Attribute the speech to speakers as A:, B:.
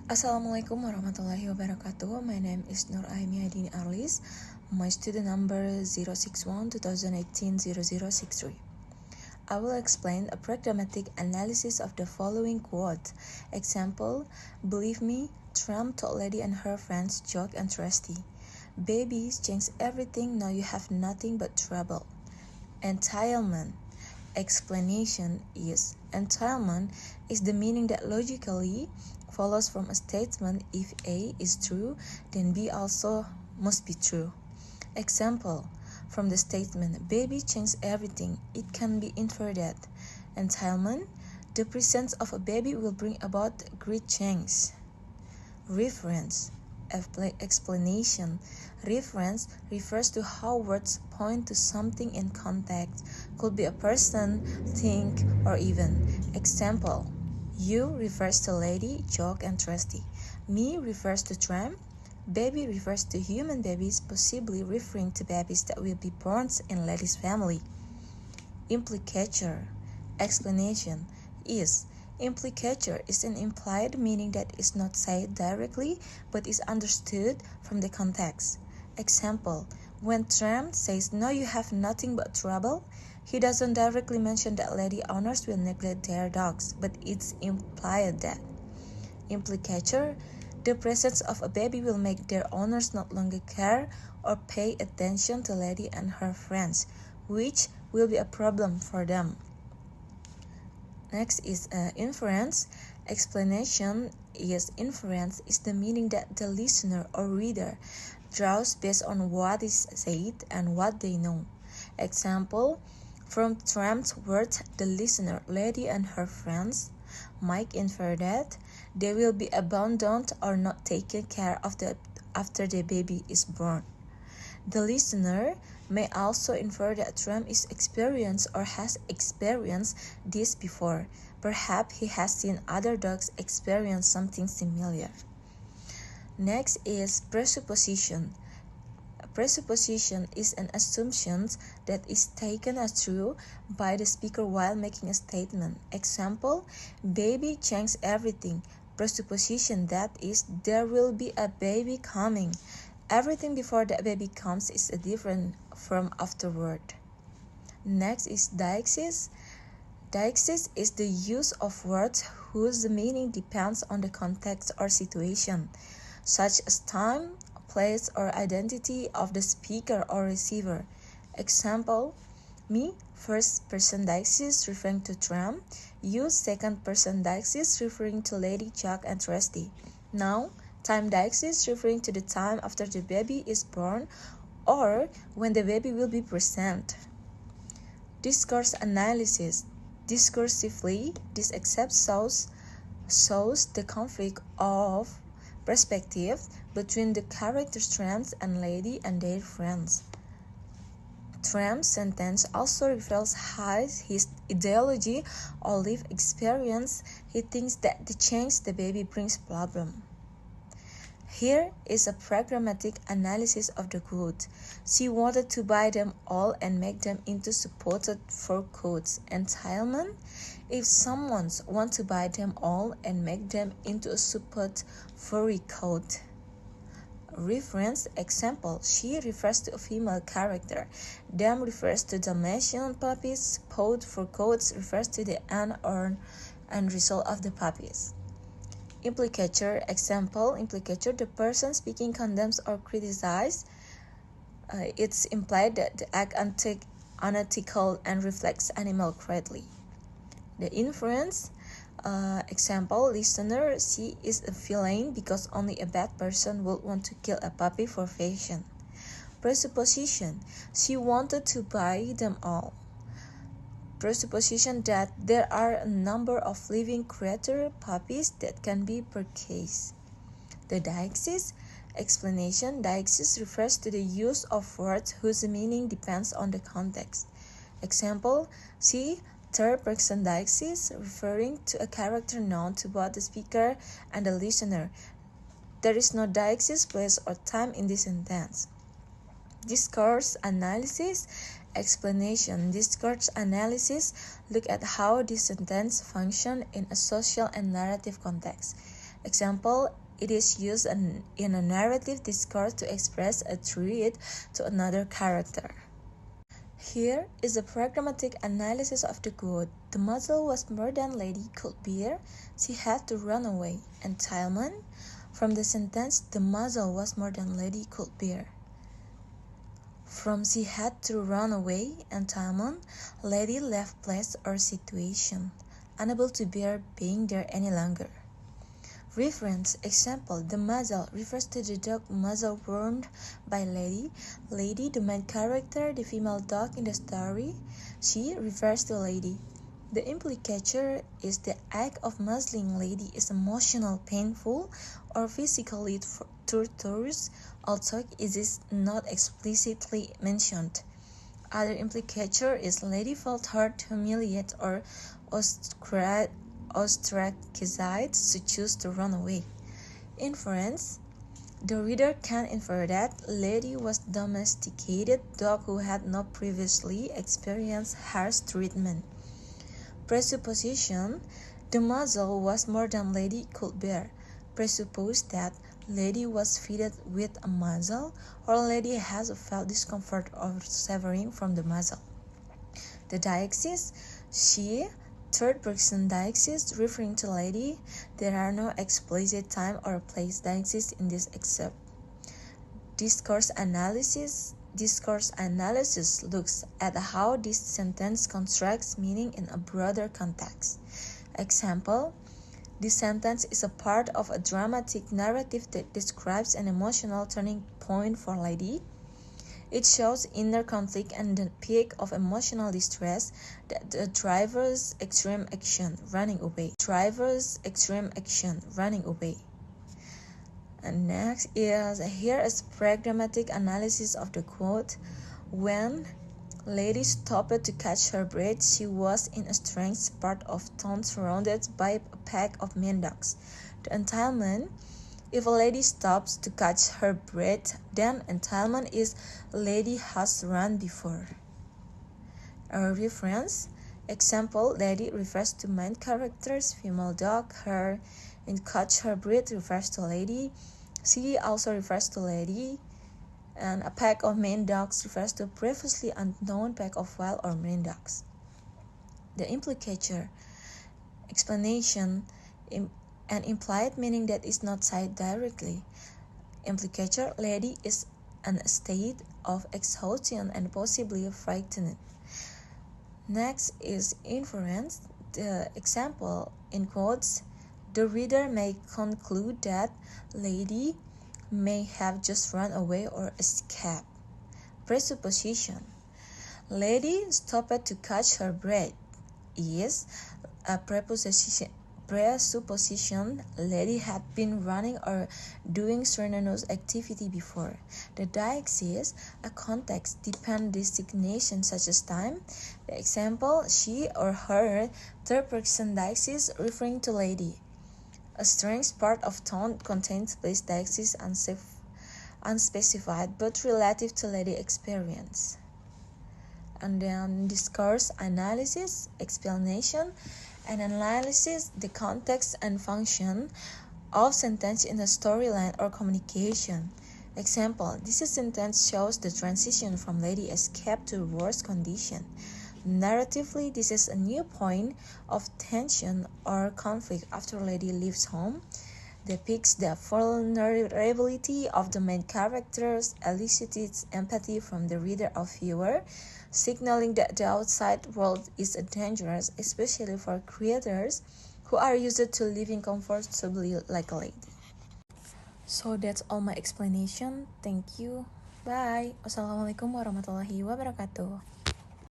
A: Assalamualaikum warahmatullahi wabarakatuh. My name is Nuraimi Aidini Arlis. My student number 061-2018-0063. I will explain a pragmatic analysis of the following quote. Example, believe me, Trump told lady and her friends joke and trusty. Babies change everything, now you have nothing but trouble. Entitlement. Explanation is entitlement is the meaning that logically follows from a statement. If A is true, then B also must be true. Example, from the statement, baby changes everything, it can be inferred that entitlement, the presence of a baby will bring about great change. Reference. Explanation. Reference refers to how words point to something in context. Could be a person, thing, or even. Example, you refers to lady, joke, and trusty. Me refers to tramp. Baby refers to human babies, possibly referring to babies that will be born in lady's family. Implicature. Explanation is implicature is an implied meaning that is not said directly but is understood from the context. Example, when Trump says no you have nothing but trouble, he doesn't directly mention that lady owners will neglect their dogs, but it's implied that. Implicature, the presence of a baby will make their owners not longer care or pay attention to lady and her friends, which will be a problem for them. Next is inference. Explanation is inference is the meaning that the listener or reader draws based on what is said and what they know. Example, from Trump's words, the listener, lady and her friends, might infer that they will be abandoned or not taken care of after the baby is born. The listener may also infer that Trump is experienced or has experienced this before. Perhaps he has seen other dogs experience something similar. Next is presupposition. Presupposition is an assumption that is taken as true by the speaker while making a statement. Example, baby changes everything. Presupposition that is, there will be a baby coming. Everything before the baby comes is different from afterward. Next is deixis. Deixis is the use of words whose meaning depends on the context or situation, such as time, place, or identity of the speaker or receiver. Example, me, first person deixis referring to Trump, you, second person deixis referring to lady, Chuck, and Trusty. Now, time deixis referring to the time after the baby is born or when the baby will be present. Discourse analysis. Discursively, this except shows the conflict of perspective between the characters Trump and lady and their friends. Trump's sentence also reveals his ideology or lived experience. He thinks that the change the baby brings problem. Here is a pragmatic analysis of the quote. She wanted to buy them all and make them into supported fur coats. Entitlement? If someone wants to buy them all and make them into a supported furry coat. Reference. Example, she refers to a female character. Them refers to Dalmatian puppies. Pod for coats refers to the end result of the puppies. Implicature. Example, implicature, the person speaking condemns or criticizes. It's implied that the act unethical and reflects animal cruelty. The inference. Example, listener, she is a villain because only a bad person would want to kill a puppy for fashion. Presupposition, she wanted to buy them all. Presupposition that there are a number of living creature puppies that can be purchased. The deixis. Explanation, deixis refers to the use of words whose meaning depends on the context. Example, she, third person deixis, referring to a character known to both the speaker and the listener. There is no deixis, place, or time in this sentence. Discourse analysis. Explanation. Discourse analysis look at how this sentence function in a social and narrative context. Example, it is used in a narrative discourse to express a threat to another character. Here is a pragmatic analysis of the quote. The muzzle was more than lady could bear. She had to run away. Entailment. From the sentence, the muzzle was more than lady could bear. From she had to run away, entailment, lady left place or situation, unable to bear being there any longer. Reference example, the muzzle refers to the dog muzzle worn by lady. Lady, the main character, the female dog in the story. She refers to lady. The implicature is the act of muzzling lady is emotional, painful, or physically torturous, although it is not explicitly mentioned. Other implicature is lady felt hurt, humiliated, or ostracized, to choose to run away. Inference. The reader can infer that lady was domesticated dog who had not previously experienced harsh treatment. Presupposition. The muzzle was more than lady could bear. Presuppose that lady was fitted with a muzzle or lady has felt discomfort or suffering from the muzzle. The deixis, she, third person deixis referring to lady. There are no explicit time or place deixis in this except. Discourse analysis looks at how this sentence constructs meaning in a broader context. Example, this sentence is a part of a dramatic narrative that describes an emotional turning point for lady. It shows inner conflict and the peak of emotional distress, the driver's extreme action, running away. And next here is pragmatic analysis of the quote. When lady stopped to catch her breath, she was in a strange part of town surrounded by a pack of men dogs. The entailment. If a lady stops to catch her breath, then entailment is lady has run before. A reference. Example, lady refers to main characters, female dog, her, and catch her breath refers to lady. She also refers to lady, and a pack of men dogs refers to previously unknown pack of wild or men dogs. The implicature. Explanation. An implied meaning that is not cited directly. Implicature, lady is in a state of exhaustion and possibly frightened. Next is inference. The example in quotes, the reader may conclude that lady may have just run away or escaped. Presupposition. Lady stopped to catch her breath is a presupposition lady had been running or doing strenuous activity before. The deixis, a context-dependent designation such as time. The example, she or her, third-person deixis referring to lady. A strange part of town contains place deixis unspecified but relative to lady experience. And then discourse analysis, explanation, and analysis the context and function of sentence in a storyline or communication. Example, this sentence shows the transition from lady escape to worse condition. Narratively, this is a new point of tension or conflict after lady leaves home. Depicts the vulnerability of the main characters, elicits empathy from the reader or viewer, signaling that the outside world is dangerous, especially for creators who are used to living comfortably like a lady. So that's all my explanation. Thank you. Bye. Wassalamualaikum warahmatullahi wabarakatuh.